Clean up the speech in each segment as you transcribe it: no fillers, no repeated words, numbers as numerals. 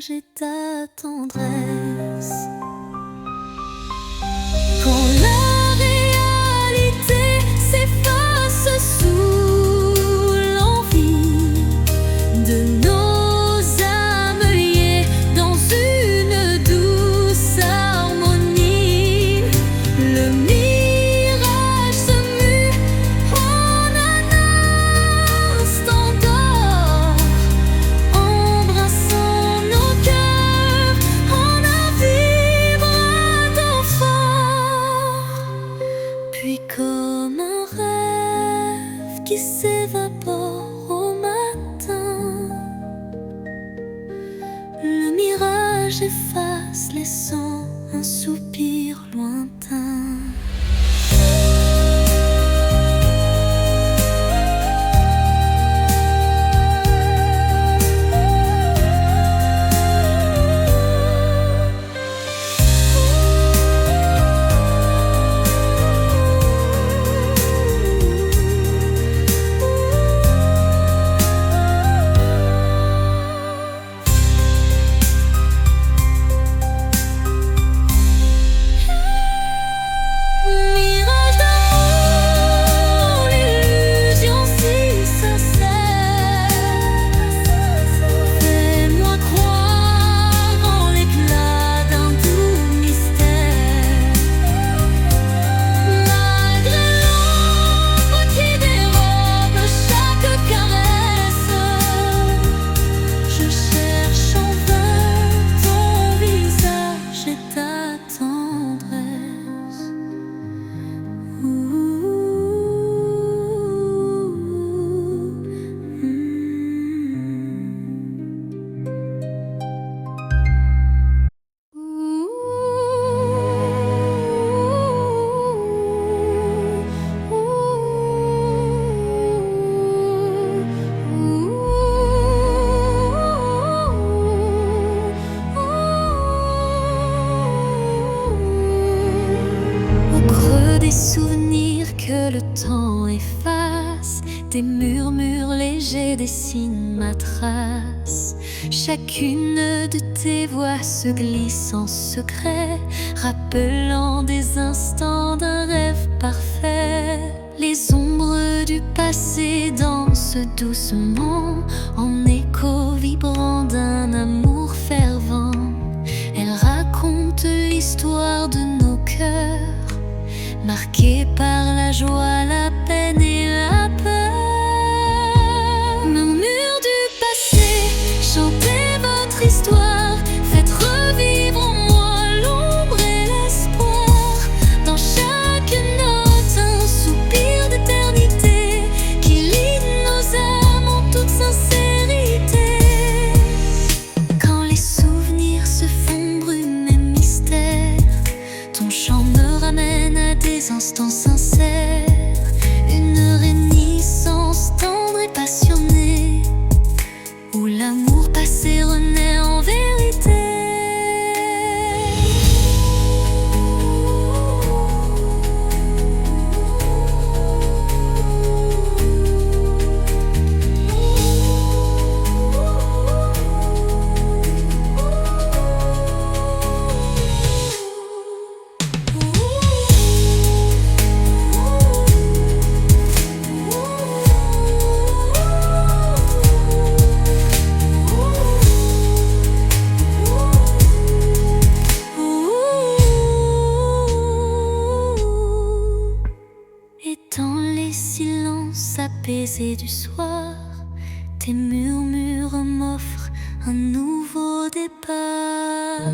et ta tendresse. Quand la réalité s'efface sous l'envie de nos âmes liées dans une douce harmonie, le mirage se mue en un instant d'or, embrassant nos cœurs en un vibrato fort. Puis comme un rêve qui s'évapore au matin, le mirage efface, laissant un soupir lointain. Mirage d'amour, l'illusion si sincère, fais-moi croire en l'éclat d'un doux mystère. Malgré l'ombre qui dérobe chaque caresse, je cherche en vain ton visage et ta tendresse. Au creux des souvenirs que le temps efface, des murmures légers dessinent ma trace. Chacune de tes voix se glisse en secret, rappelant des instants d'un rêve parfait. Les ombres du passé dansent doucement, en écho vibrant d'un amour fervent. Elles racontent l'histoire de nos cœurs, marqués par la joie, la peine et la peur. Murmures du passé, chantez votre histoire, faites revivre en moi l'ombre et l'espoir. Dans chaque note, un soupir d'éternité qui lie nos âmes en toute sincérité. Quand les souvenirs se font brume et mystère, ton chant me ramène à des instants sincères, une réminiscence tendre et passionnée, où l'amour passé renaît en vérité. Et dans les silences apaisés du soir, tes murmures m'offrent un nouveau départ.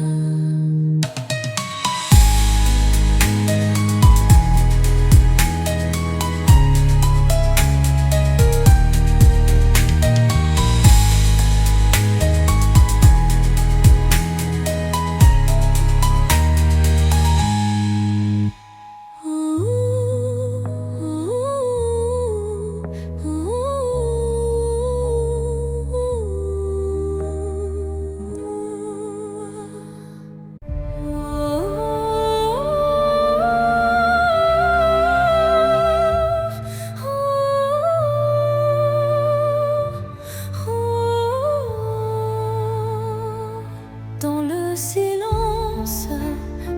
Dans le silence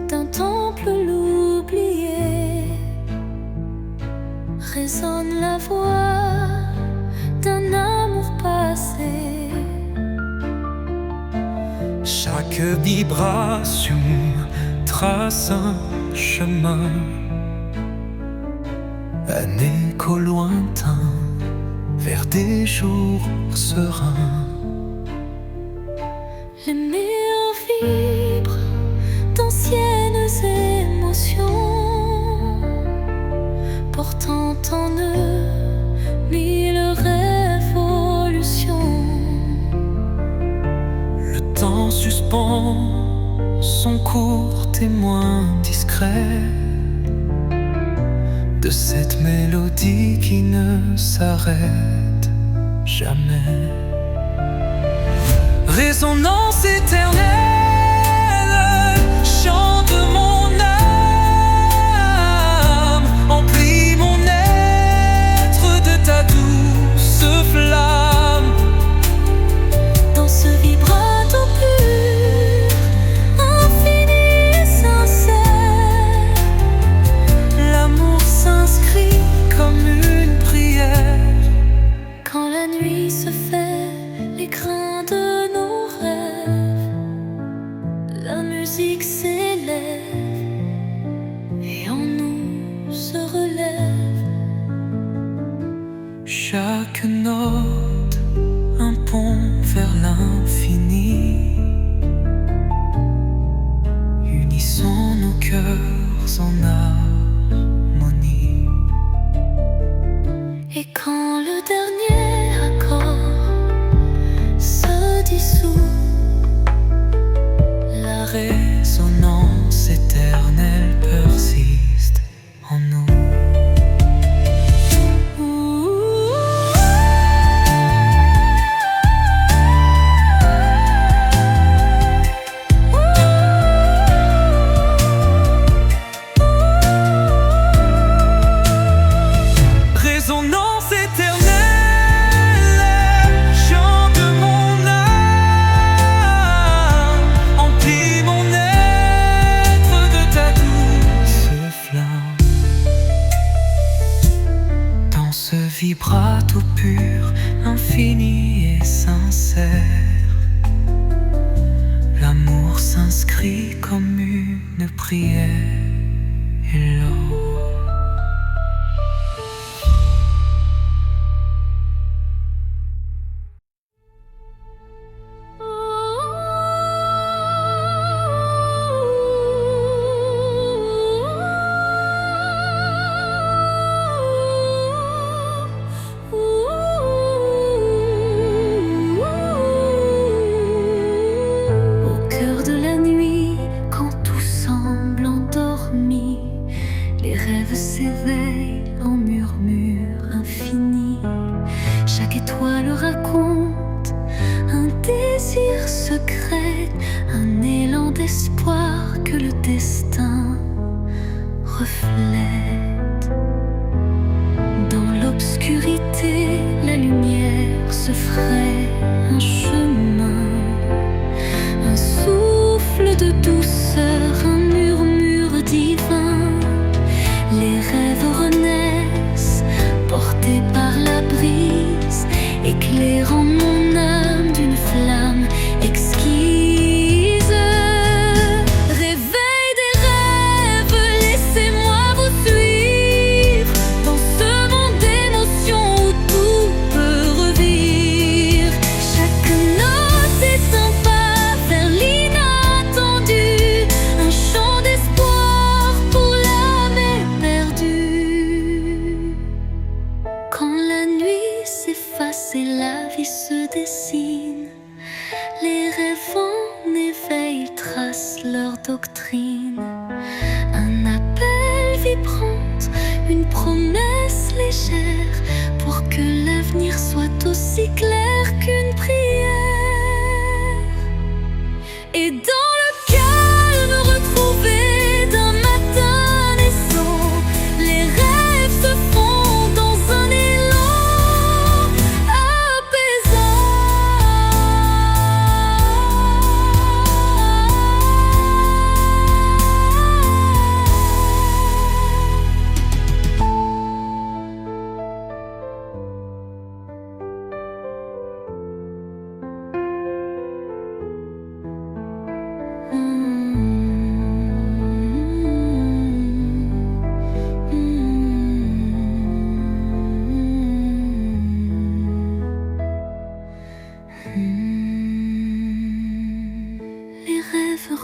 d'un temple l'oublié, résonne la voix d'un amour passé. Chaque vibration trace un chemin, un écho lointain vers des jours sereins. Les murs vibrent d'anciennes émotions, portant en eux mille révolutions. Le temps suspend son court témoin discret de cette mélodie qui ne s'arrête jamais. Résonance éternelle, chant de mon âme, emplis mon être de ta douce flamme. Dans ce vibrato pur, infini et sincère, L'amour s'inscrit comme une prière. quand la nuit se fait l'écrin de nos rêves, la musique s'élève et en nous se relève. Chaque note un pont vers l'infini. Unissons nos cœurs en harmonie. Et quand le dernier accord se dissout, La résonance éternelle persiste en nous. Résonance éternelle, chant de mon âme, emplis mon être de ta douce flamme. Dans ce vibrato pur, infini et sincère, l'amour s'inscrit comme une prière. Et l'or au cœur de la nuit, quand tout semble endormi, les rêves s'éveillent en murmures infinis. Chaque étoile raconte un désir secret, un élan d'espoir que le destin reflète. Dans l'obscurité, la lumière se ferait un chemin, un souffle de douceur, un murmure divin. Les rêves renaissent, portés par la brise, éclairant mon âme d'une flamme exquise. Réveil des rêves, laissez-moi vous suivre dans ce monde d'émotions où tout peut revivre. Chaque note est un pas vers l'inattendu, un chant d'espoir pour l'âme éperdue. Quand la nuit s'efface et la vie se dessine, les rêves en éveil tracent leur doctrine. Un appel vibrant, une promesse légère, pour que l'avenir soit aussi clair qu'une prière. Et dans le calme retrouvé d'un matin naissant, les rêves se font dans un élan apaisant.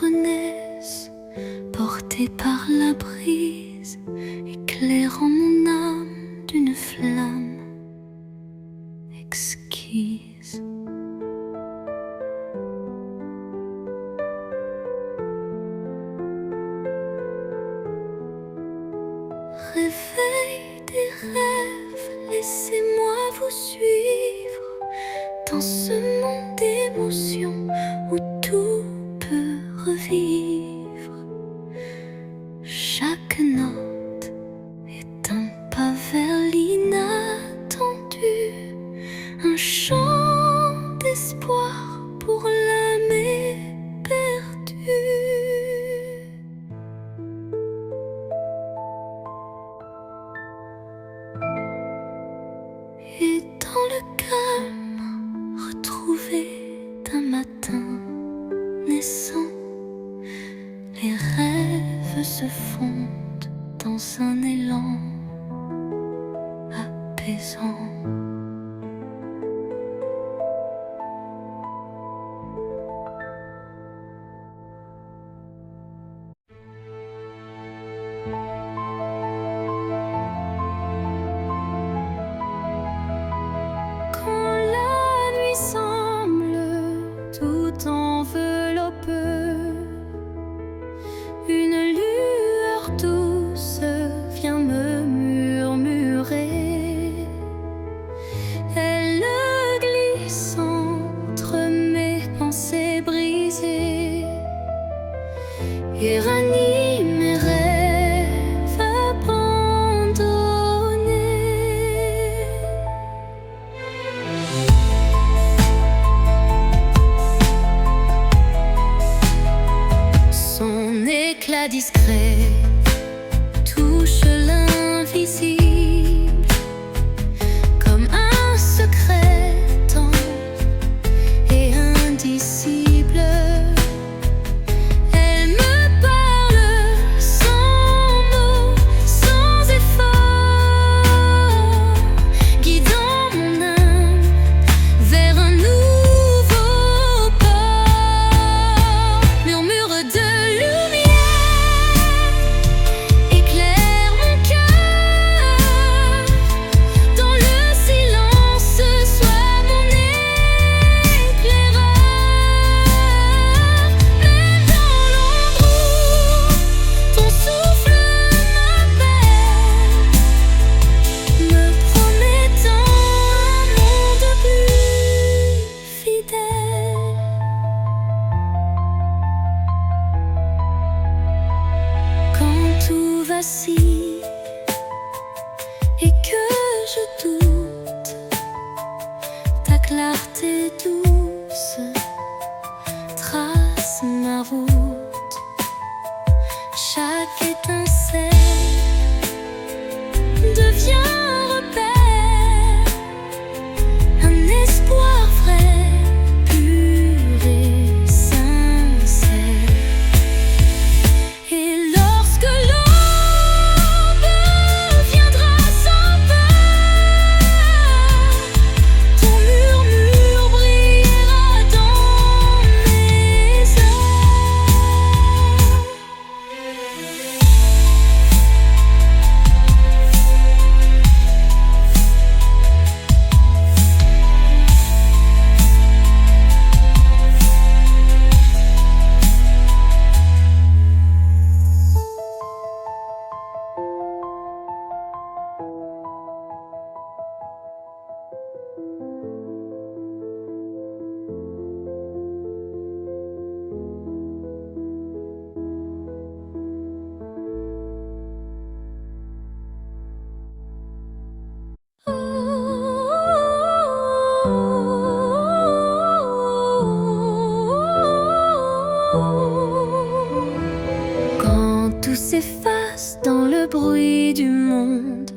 renaissent, portés par la brise, éclairant mon âme d'une flamme exquise. Réveil des rêves, laissez-moi vous suivre dans ce monde d'émotions où tout peut revivre. Chaque note est un pas vers l'inattendu, un chant d'espoir pour l'âme éperdue. Et dans le calme retrouvé d'un matin naissant, les rêves se fondent dans un élan apaisant. Quand la nuit semble tout envelopper, une lueur douce vient me murmurer. Elle glisse entre mes pensées brisées et ranime mes rêves abandonnés. Son éclat discret touche l'invisible comme un secret tendre et indicible. Elle me parle sans mots, sans effort, guidant mon âme vers un nouveau port. Murmure de lumière éclaire mon cœur. Dans le silence, sois mon éclaireur. Même dans l'ombre où ton souffle m'appelle, me promettant un monde plus fidèle. Quand tout vacille et que je doute, ta clarté douce trace ma route. Chaque étincelle devient un repère, un espoir vrai, pur et sincère. Et lorsque l'aube viendra sans peur, ton murmure brillera dans mes heures. Quand tout s'efface dans le bruit du monde,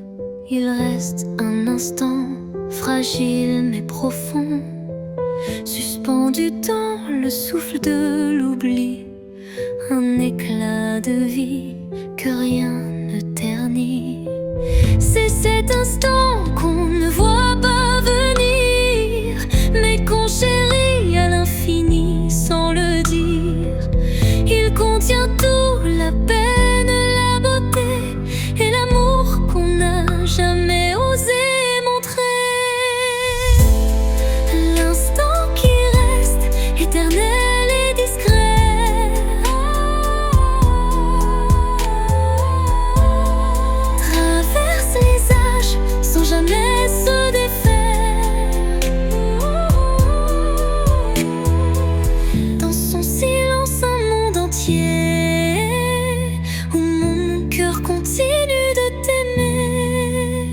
il reste un instant fragile mais profond, suspendu dans le souffle de l'oubli, un éclat de vie que rien ne ternit. C'est cet instant qu'on ne voit pas venir, mais qu'on chérit à l'infini sans le dire. Il contient tout, la peine, la beauté et l'amour qu'on n'a jamais osé montrer. L'instant qui reste éternel et discret traverse les âges sans jamais se défaire. Dans son silence un monde entier où mon cœur continue de t'aimer.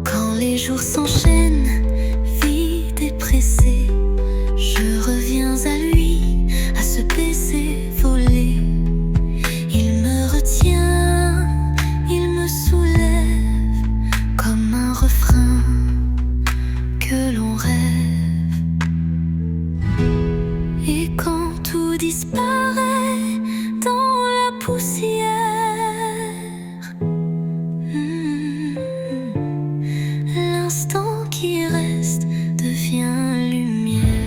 Quand les jours s'enchaînent, vite et pressés, je reviens à lui, à ce baiser volé. Il me retient, il me soulève comme un refrain que l'on rêve. Et quand tout disparaît dans la poussière, l'instant qui reste devient lumière.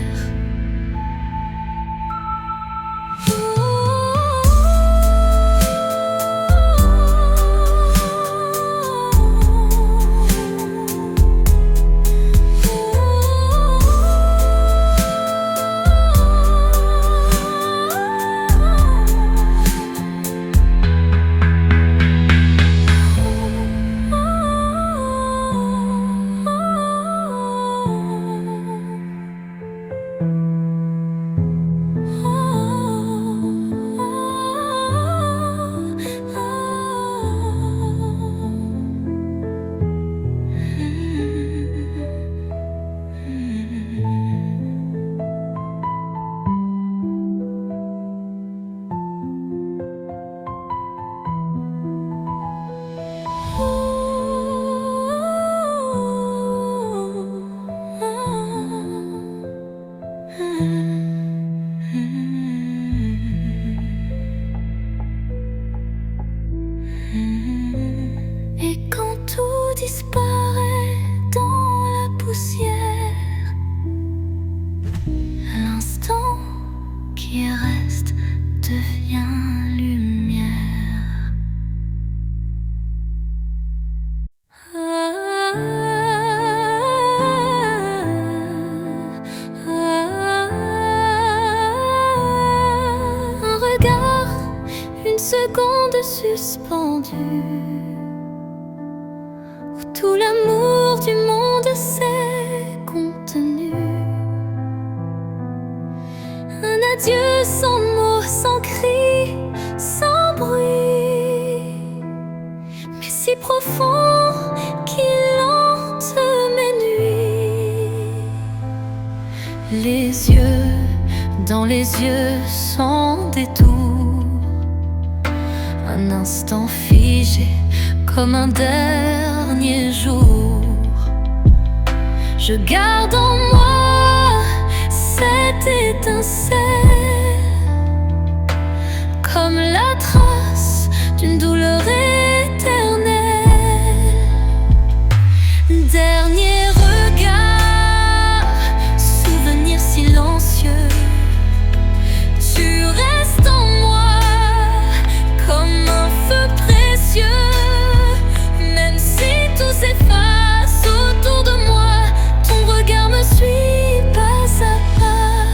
Et quand tout disparaît dans la poussière, l'instant qui reste devient lumière. Un regard, une seconde suspendue, où tout l'amour du monde s'est contenu. Un adieu sans mots, sans cri, sans bruit, mais si profond qu'il hante mes nuits. Les yeux dans les yeux sans détour, un instant figé comme un dernier jour. Je garde en moi cette étincelle, comme la trace d'une douleur éternelle. Dernier regard, souvenir silencieux, tu restes en moi comme un feu précieux. Même si tout s'efface autour de moi, ton regard me suit pas à pas.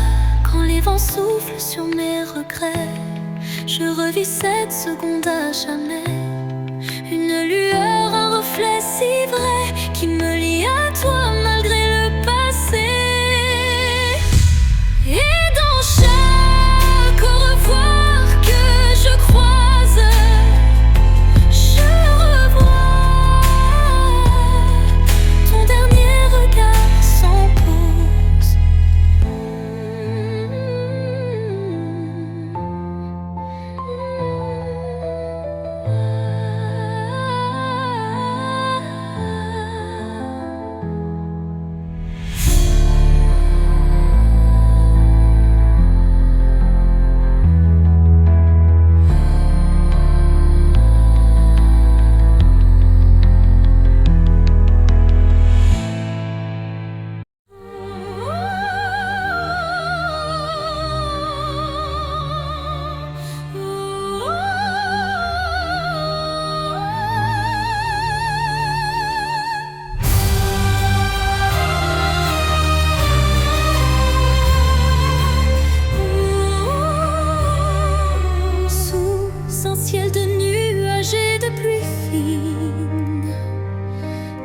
Quand les vents soufflent sur mes regrets, je revis cette seconde à jamais. Une lueur, un reflet si vrai qui me lie à toi malgré le passé. Et dans chaque au revoir que je croise, je revois ton dernier regard sans pause.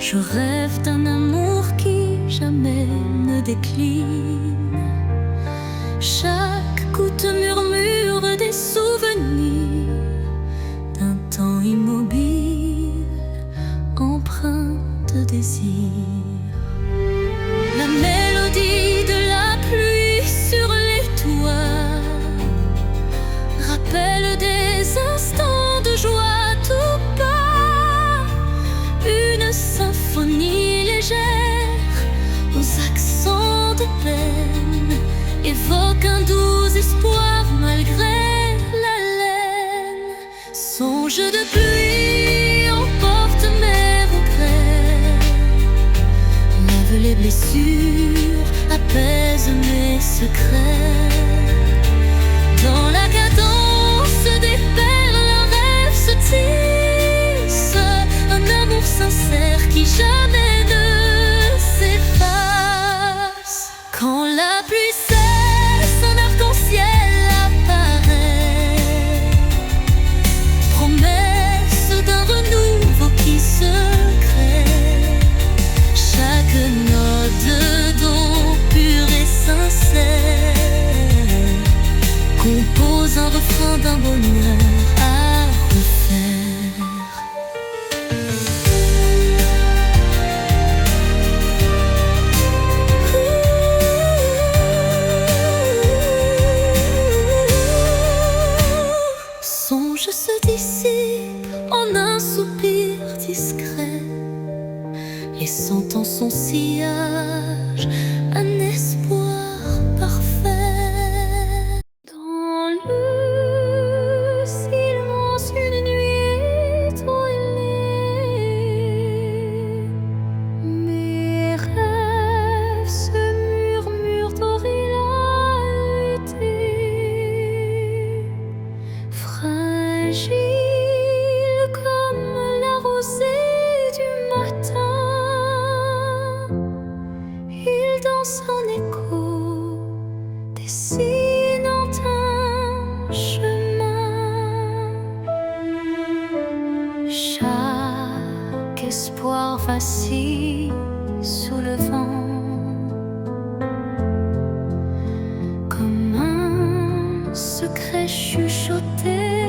Je rêve d'un amour qui jamais ne décline. Chaque goutte murmure des souvenirs d'un temps immobile, empreint de désir. La mélodie de la pluie sur les toits rappelle des instants de joie tout bas. Une symphonie légère aux accents de peine évoque un doux espoir malgré la laine. Songe de pluie emporte mes regrets, lave les blessures, apaise mes secrets. Dans la cadence des perles, un rêve se tisse, un amour sincère qui jamais ne s'efface. Quand la pluie cesse, un arc-en-ciel apparaît, promesse d'un renouveau qui se crée. Chaque note d'eau pure et sincère compose un refrain d'un bonheur à refaire. Songe se dissipe en un soupir discret, laissant en son sillage un espoir parfait. Dans le silence, une nuit étoilée, mes rêves se murmurent aux réalités, fragiles comme la rosée du matin. Il danse en écho, dessinant un chemin. Chaque espoir vacille sous le vent, comme un secret chuchoté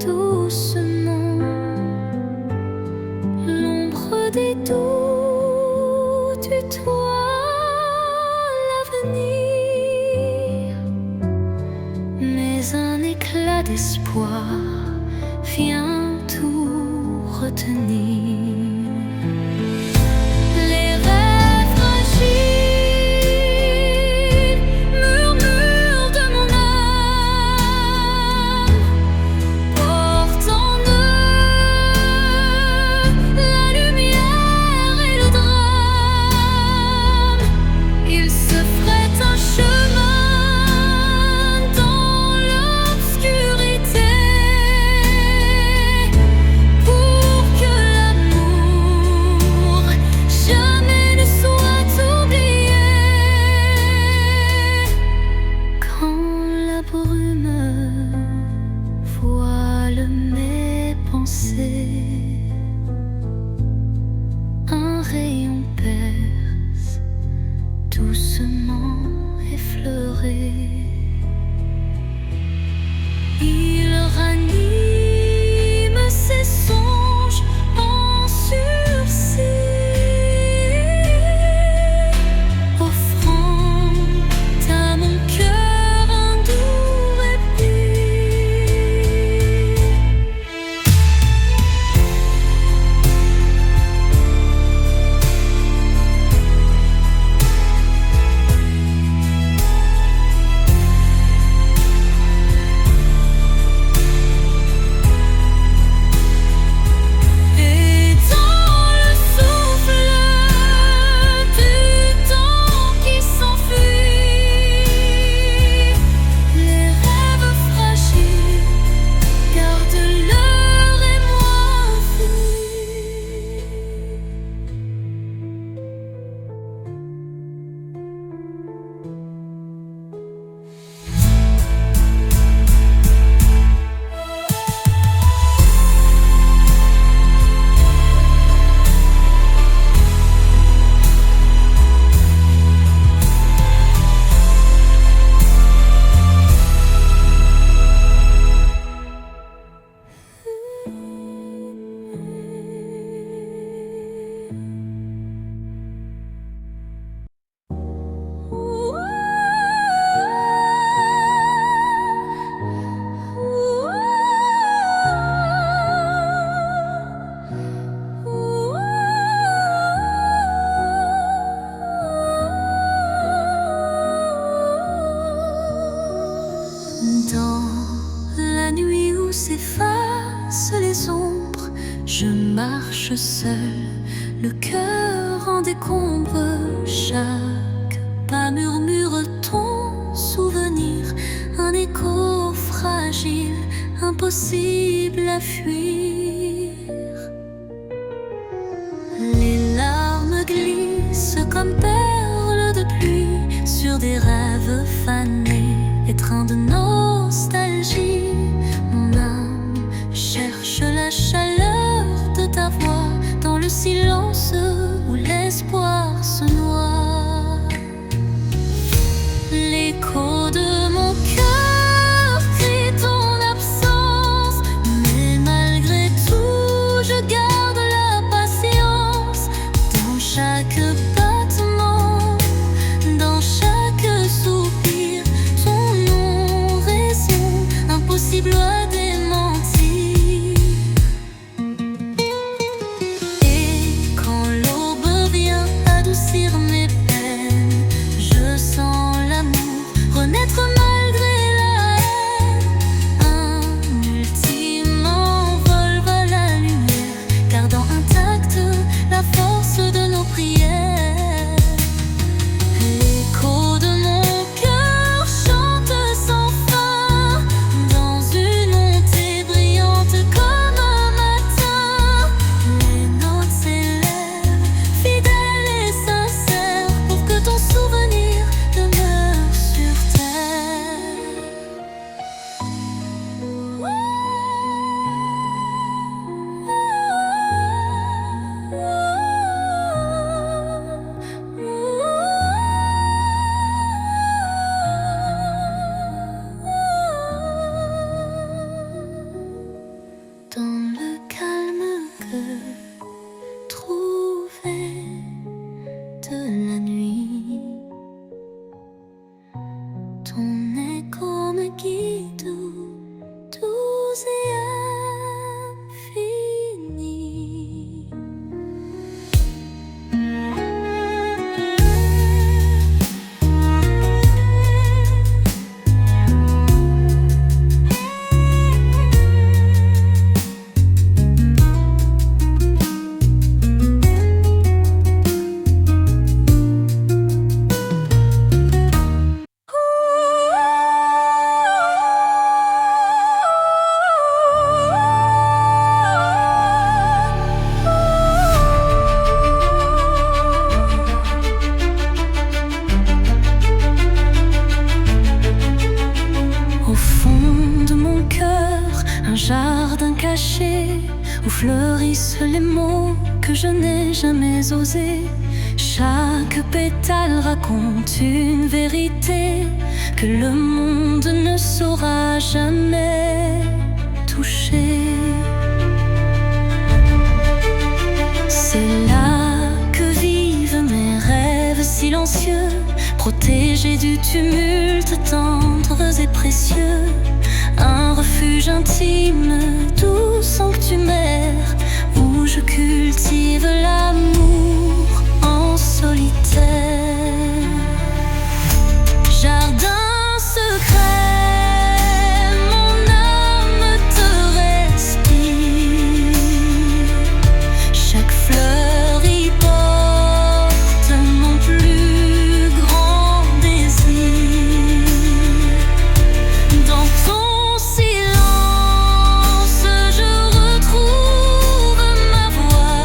doucement. L'ombre des doutes tutoie l'avenir, mais un éclat d'espoir vient tout retenir. Les rêves fragiles murmurent de mon âme, portent en eux la lumière et le drame. Ils se frayent un chemin dans l'obscurité pour que l'amour jamais ne soit oublié. Quand la brume voile mes pensées, un rayon perce doucement effleuré. Il ranime ses songes en sursis, offrant à mon cœur un doux répit. marche seul, le cœur en décombre. Chaque pas murmure ton souvenir, un écho fragile, impossible à fuir. Les larmes glissent comme perles de pluie sur des rêves fanés, étreints de nostalgie. Mon âme cherche la chaleur de ta voix dans le silence où l'espoir se noie. L'écho de mon cœur crie ton absence, mais malgré tout je garde la patience. Dans chaque battement, dans chaque soupir, ton nom résonne, impossible à démentir. Et quand l'aube vient adoucir mes peines, je sens l'amour renaître malgré la haine. Un ultime envol vers la lumière, gardant intacte la force de nos prières. L'écho de mon cœur chante sans fin, dans une montée brillante comme un matin. Les notes s'élèvent, fidèles et sincères, pour que ton souvenir demeure sur terre. Dans le calme que trouvé de la nuit, ton écho me guide doux et infini. Au fond de mon cœur, un jardin caché où fleurissent les mots que je n'ai jamais osés. Chaque pétale raconte une vérité que le monde ne saura jamais toucher. C'est là que vivent mes rêves silencieux, protégés du tumulte, tendres et précieux. Un refuge intime, doux sanctuaire, où je cultive l'amour en solitaire. Jardin secret, mon âme te respire. Chaque fleur y porte mon plus grand désir. Dans ton silence, je retrouve ma voix.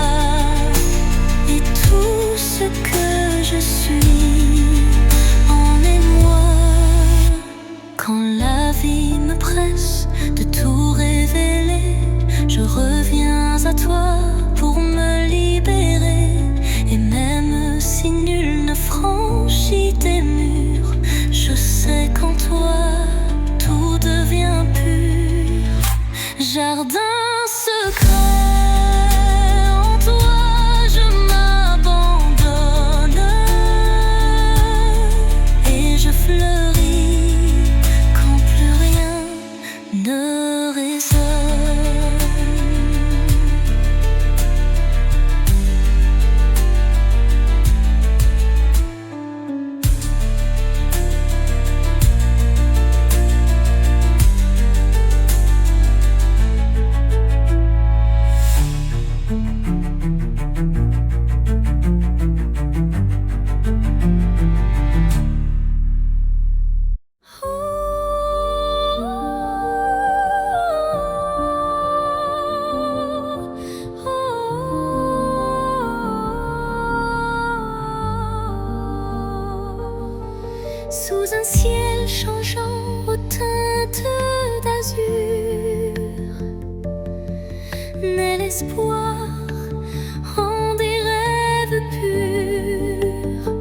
d'un ciel changeant aux teintes d'azur, naît l'espoir en des rêves purs.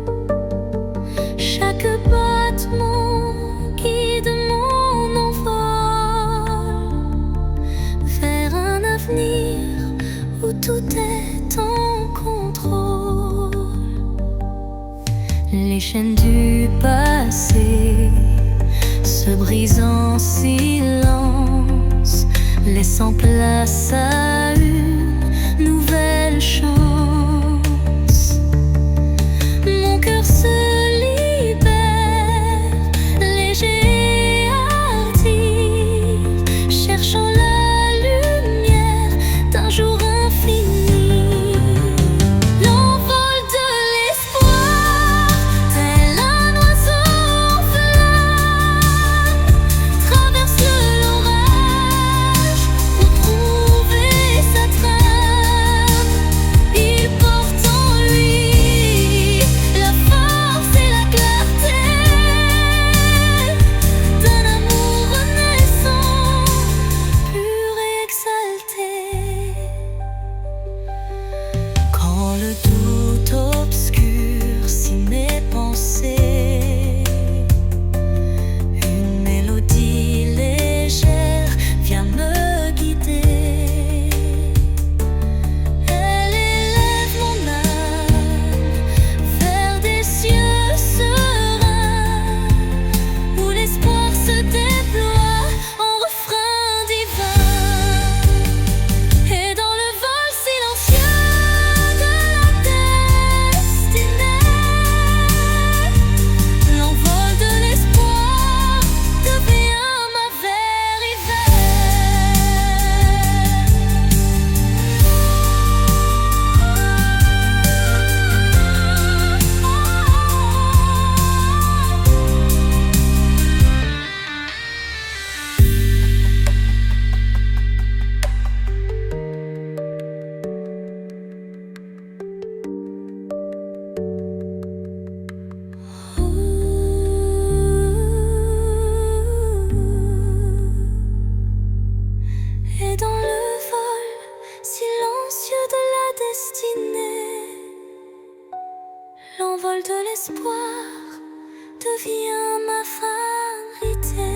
Chaque battement guide mon envol vers un avenir où tout est en contrôle. Les chaînes du passé se brisent en silence, laissant place à une nouvelle chance. Mon cœur se libère, léger et hardi, cherchant la lumière d'un jour infini. L'envol de l'espoir, tel un oiseau en flamme, traverse l'orage pour trouver sa trame. Il porte en lui la force et la clarté d'un amour renaissant, pur et exalté. Quand le doute obscurcit mes pensées, une mélodie légère vient me guider. Elle élève mon âme vers des cieux sereins, où l'espoir se déploie en refrain divin. Et dans le vol silencieux de la destinée, l'envol de l'espoir devient ma vérité. Et dans le vol silencieux de la destinée, l'envol de l'espoir devient ma vérité.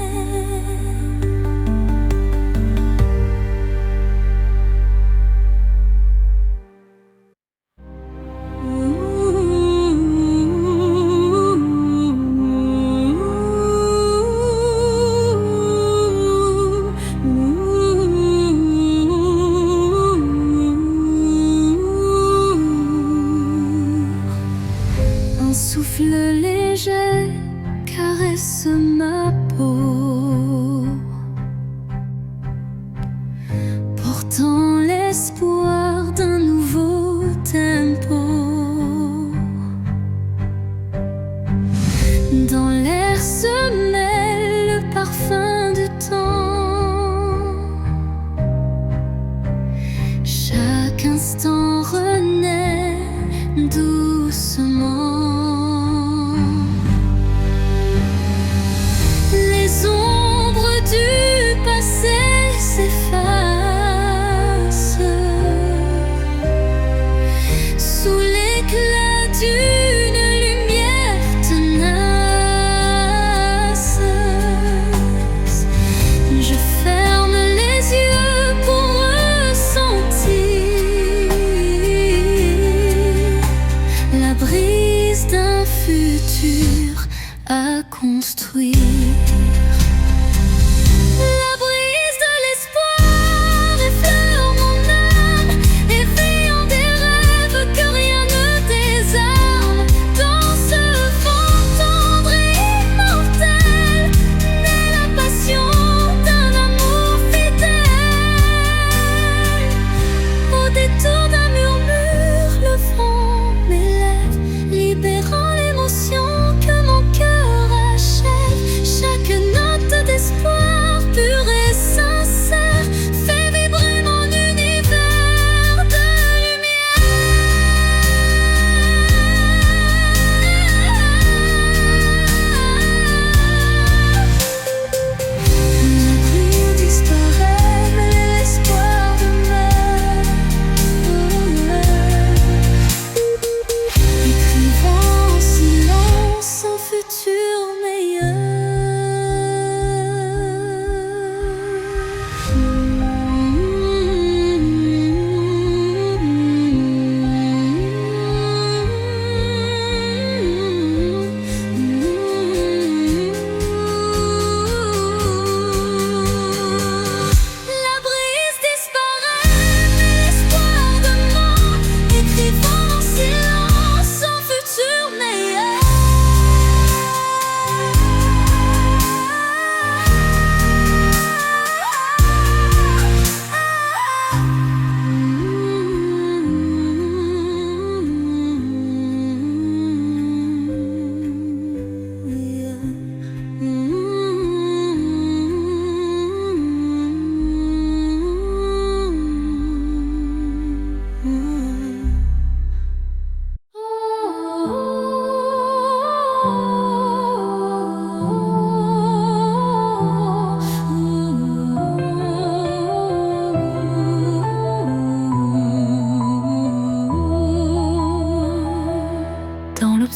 Un souffle léger caresse ma peau, portant l'espoir d'un nouveau tempo. Dans l'air se mêle le parfum du temps. Chaque instant renaît doucement. Les ombres du passé s'effacent sous l'éclat d'une lumière tenace. Je ferme les yeux pour ressentir la brise d'un futur à construire. La brise de l'espoir effleure mon âme, éveillant des rêves que rien ne désarme. Dans ce vent tendre et immortel naît la passion d'un amour fidèle. Au détour d'un murmure, le vent m'élève, libérant l'émotion que mon cœur achève. Chaque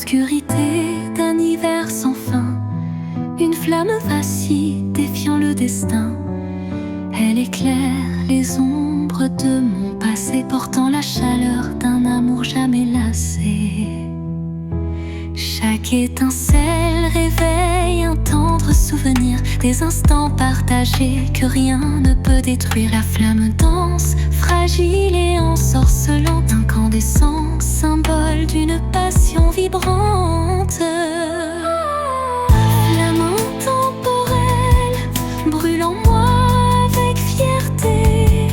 l'obscurité d'un hiver sans fin, une flamme vacille défiant le destin. Elle éclaire les ombres de mon passé, portant la chaleur d'un amour jamais lassé. Chaque étincelle réveille un tendre souvenir, des instants partagés que rien ne peut détruire. La flamme danse, fragile et ensorcelante, incandescent, symbole d'une passion vibrante. Flamme intemporelle, brûle en moi avec fierté,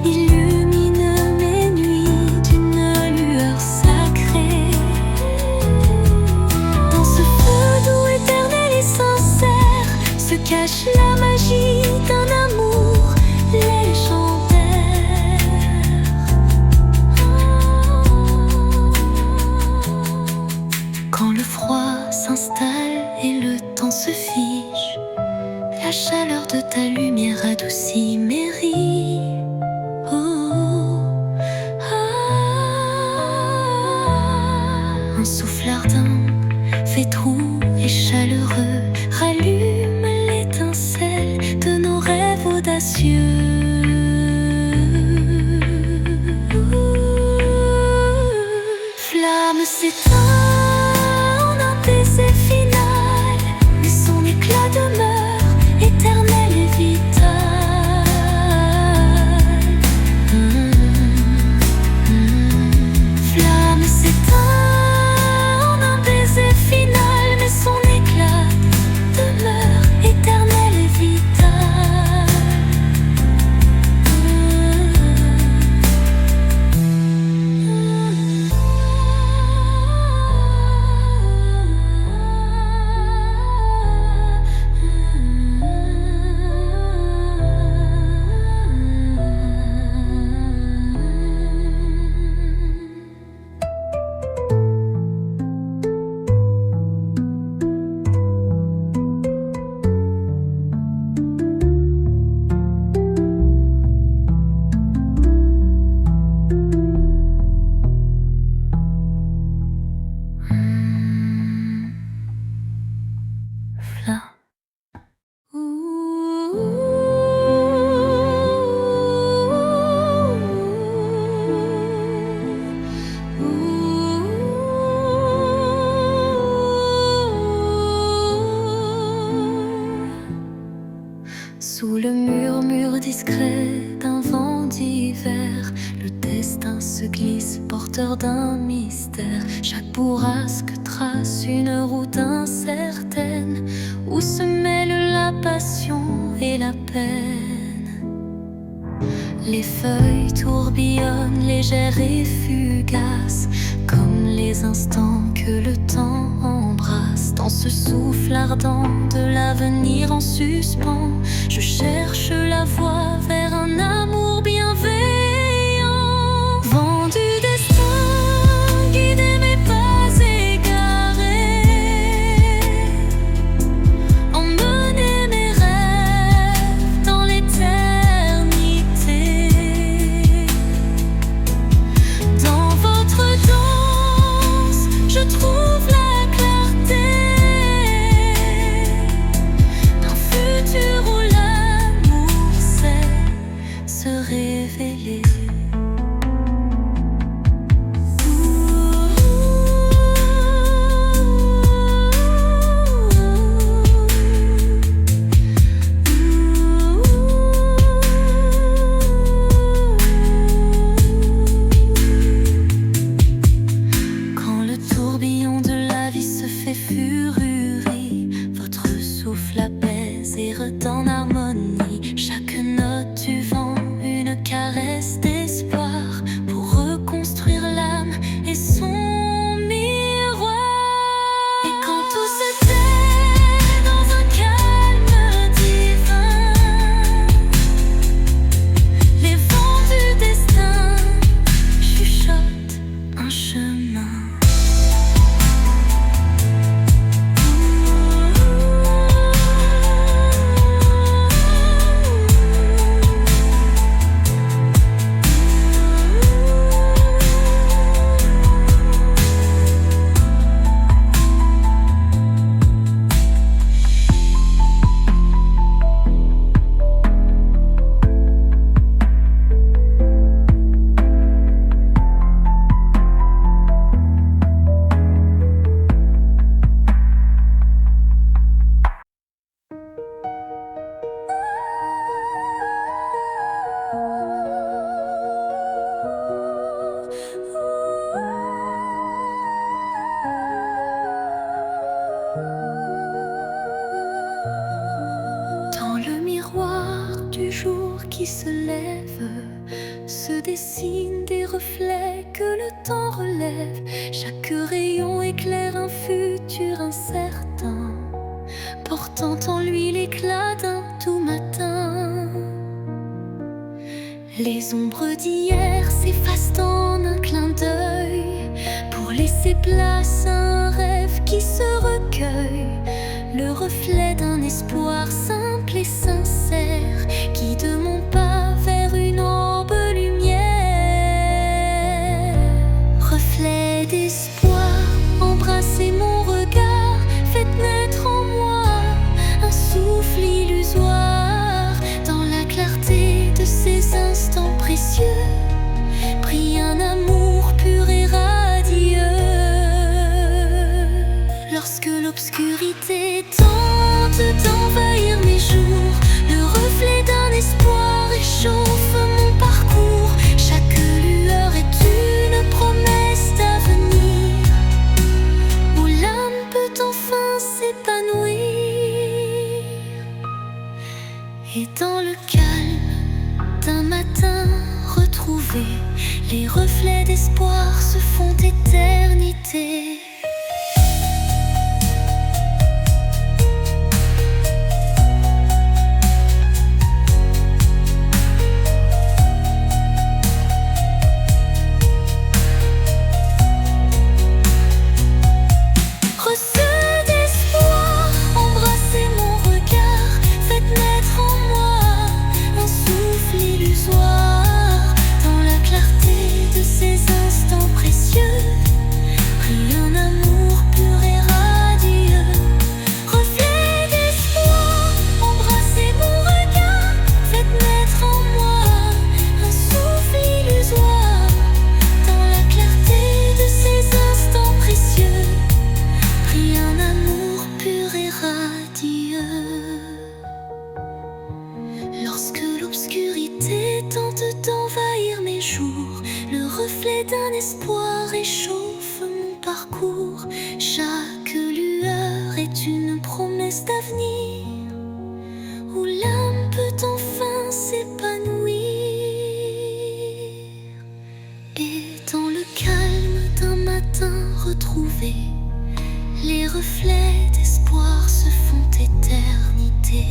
illumine mes nuits d'une lueur sacrée. Dans ce feu doux, éternel et sincère, se cache la magie d'un amour légendaire. Quand le froid s'installe et le temps se fige, la chaleur de ta lumière adoucit mes rides. Un souffle ardent, fétroux et chaleureux, rallume l'étincelle de nos rêves audacieux. Flamme s'éteint en un baiser final, mais son éclat demeure éternel et vital. Flamme s'éteint en un baiser final, mais son éclat demeure éternel et vital. Sous le murmure discret d'un vent d'hiver, le destin se glisse, porteur d'un mystère. Chaque bourrasque trace une route incertaine, où se mêlent la passion et la peine. Les feuilles tourbillonnent, légères et fugaces, comme les instants que le temps embrasse. Dans ce souffle ardent de l'avenir en suspens, je cherche la voie vers un amour bienveillant. Vent du destin, guidez mes pas égarés, emmenez mes rêves dans l'éternité. Dans votre danse, je trouve la clarté d'un futur où l'amour sait se révéler. Quand le tourbillon de la vie se fait furie, votre souffle apaise et redonne harmonie. Chaque note du vent, une caresse d'espoir, pour reconstruire l'âme et son miroir. Et quand tout se tait dans un calme divin, les vents du destin chuchotent un chemin. qui se lève, se dessinent des reflets que le temps relève. Chaque rayon éclaire un futur incertain, portant en lui l'éclat d'un tout matin. Les ombres d'hier s'effacent en un clin d'œil pour laisser place à un rêve qui se recueille, le reflet d'un espoir simple et sincère qui de mon pas vers une aube lumière. Reflet d'espoir, embrassez mon regard, faites naître en moi un souffle illusoire. Dans la clarté de ces instants précieux brille un amour pur et radieux. Lorsque l'obscurité tente d'envahir mes jours, le reflet d'un espoir réchauffe mon parcours. Chaque lueur est une promesse d'avenir, où l'âme peut enfin s'épanouir. Et dans le calme d'un matin retrouvé, les reflets d'espoir se font éternité. Lorsque l'obscurité tente d'envahir mes jours, le reflet d'un espoir réchauffe mon parcours. Chaque lueur est une promesse d'avenir, où l'âme peut enfin s'épanouir. Et dans le calme d'un matin retrouvé, les reflets d'espoir se font éternité.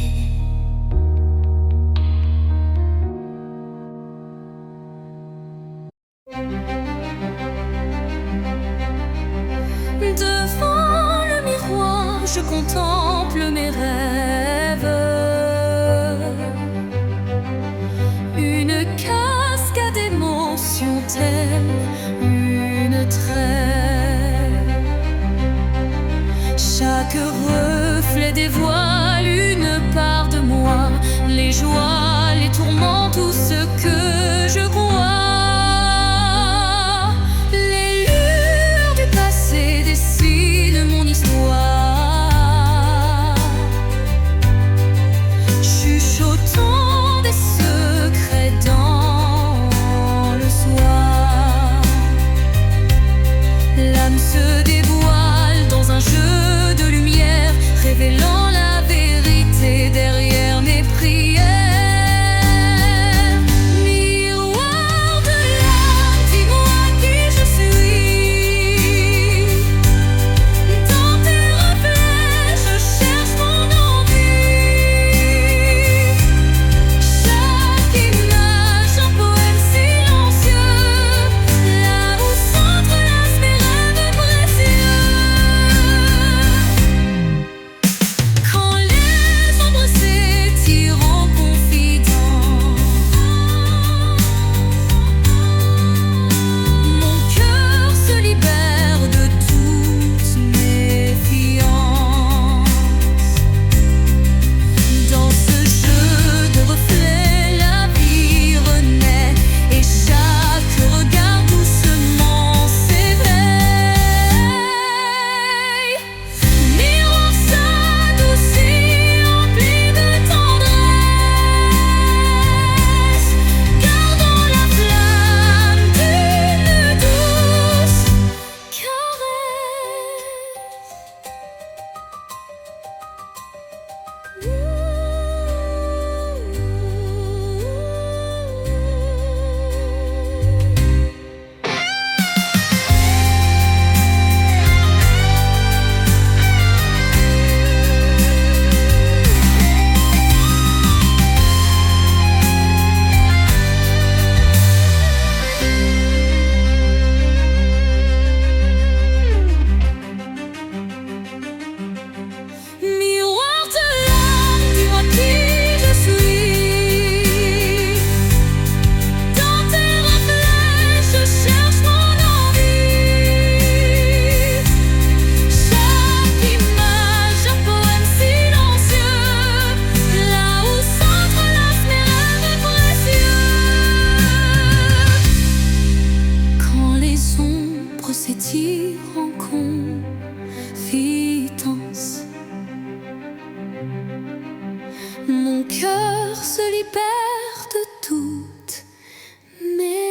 Devant le miroir, je contemple mes rêves. Une cascade d'émotions telle une trêve. Chaque reflet dévoile une part de moi, les joies, les tourments, tout ce que je crois. Révélant la vérité derrière mes prières. Miroir de l'âme, dis-moi qui je suis. Dans tes reflets, je cherche mon envie. Chaque image, un poème silencieux, là où s'entrelacent mes rêves précieux. sentir en confidence. Mon cœur se libère de toute méfiance.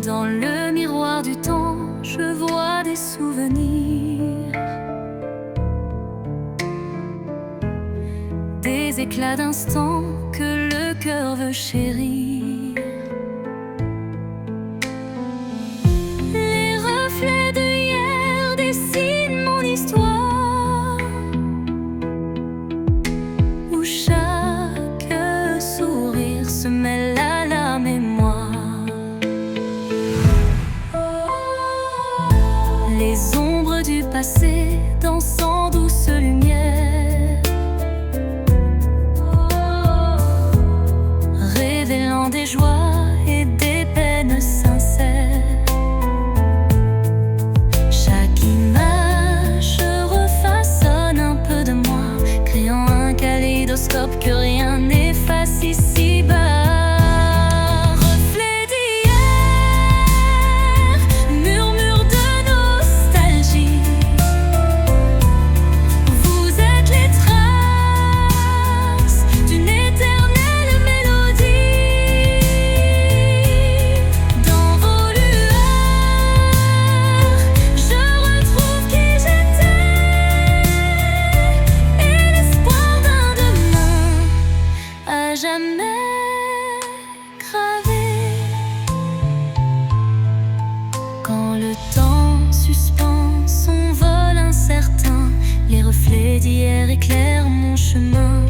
Dans le miroir du temps, je vois des souvenirs, des éclats d'instants que le cœur veut chérir. Les reflets de hier dessinent mon histoire, où chaque sourire se mêle à la mémoire. Les ombres du passé dansent en douce lumière, révélant des joies et des peines sincères. Chaque image refaçonne un peu de moi, créant un kaléidoscope que rien n'efface ici-bas. Jamais gravé. Quand le temps suspend son vol incertain, les reflets d'hier éclairent mon chemin.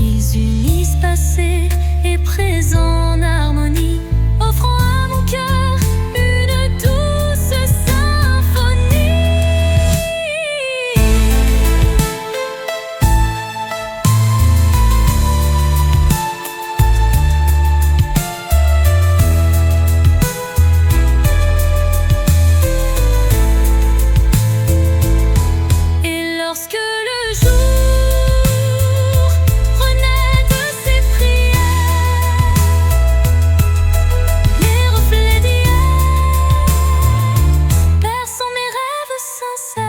Ils unissent passé et présent en harmonie, offrant à mon cœur une douce symphonie. Lorsque le jour renaît de ses prières, les reflets d'hier bercent mes rêves sincères.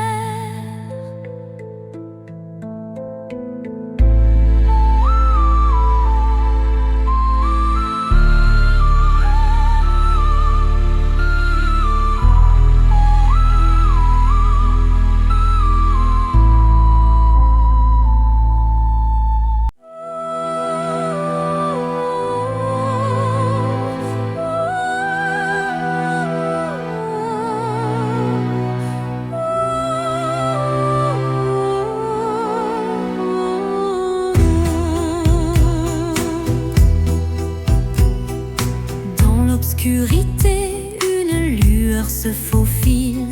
L'obscurité, une lueur se faufile,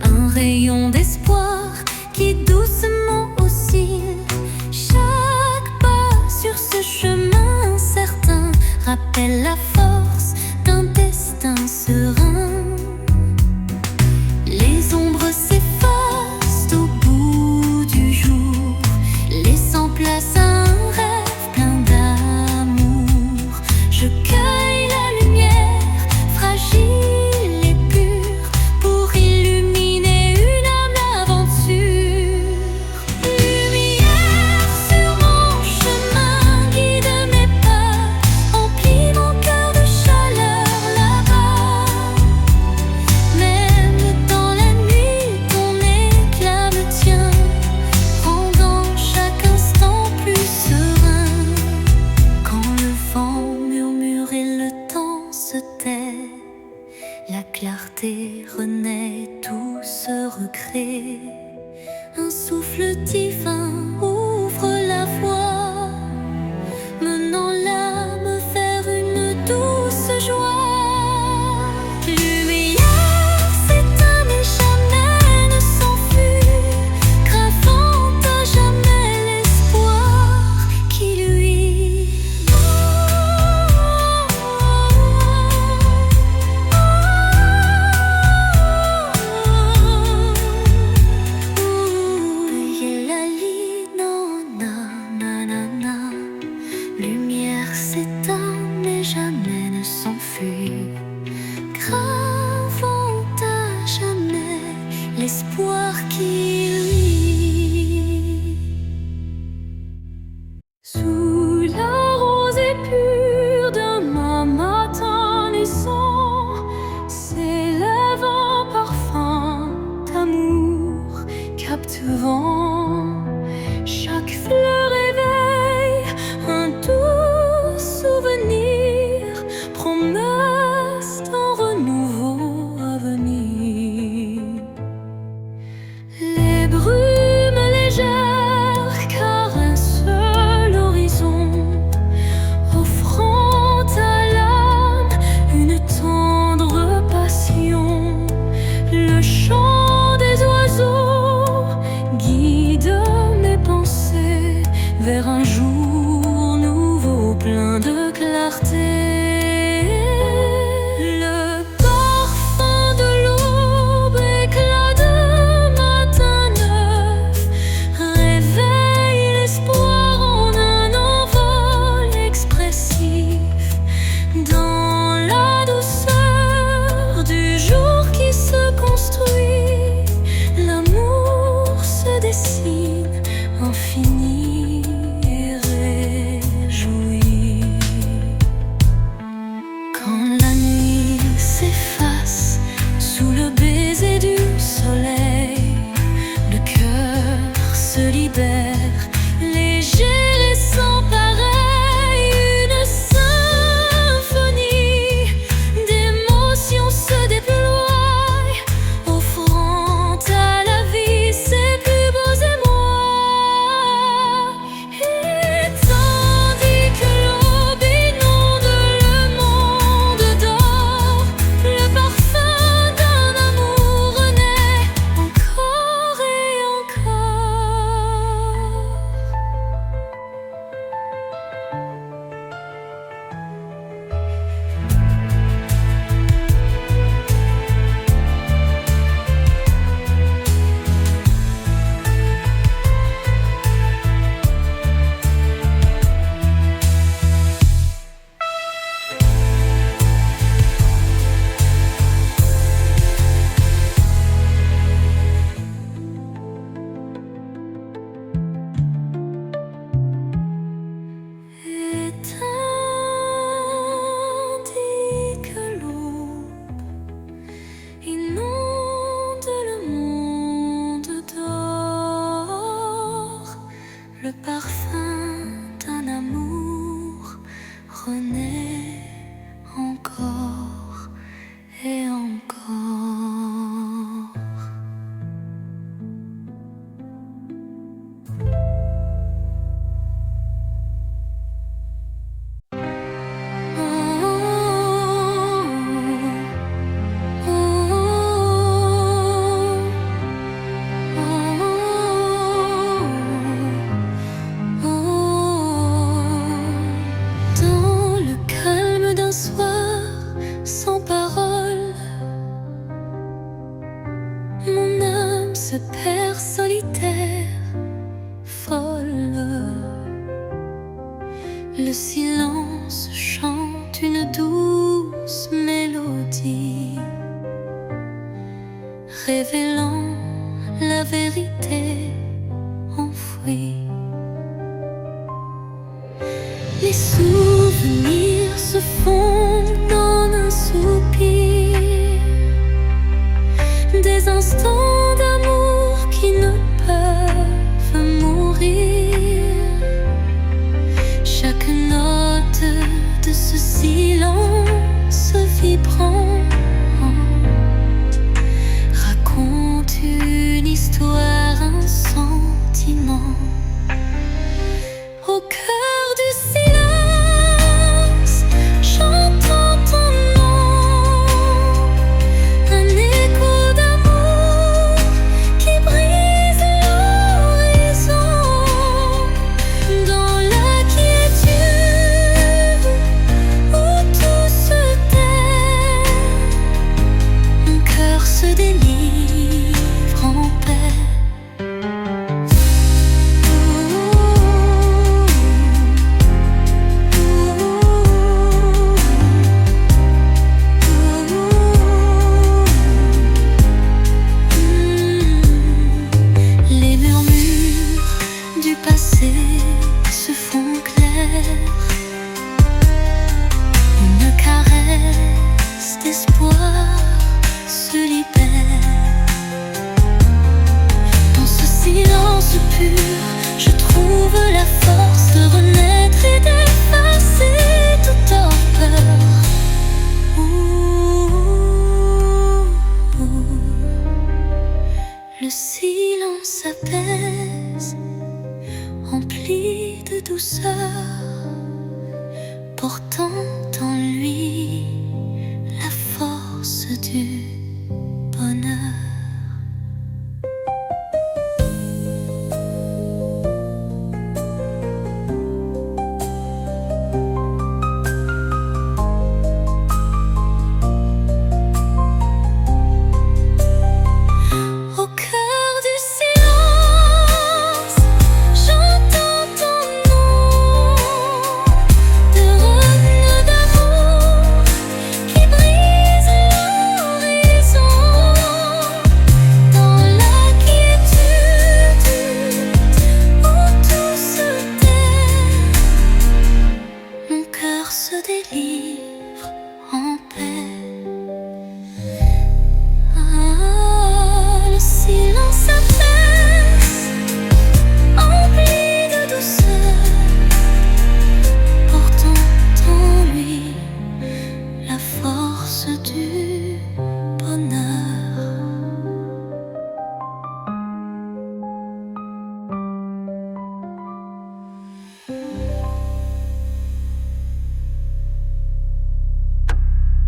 un rayon d'espoir qui doucement oscille. Chaque pas sur ce chemin incertain rappelle la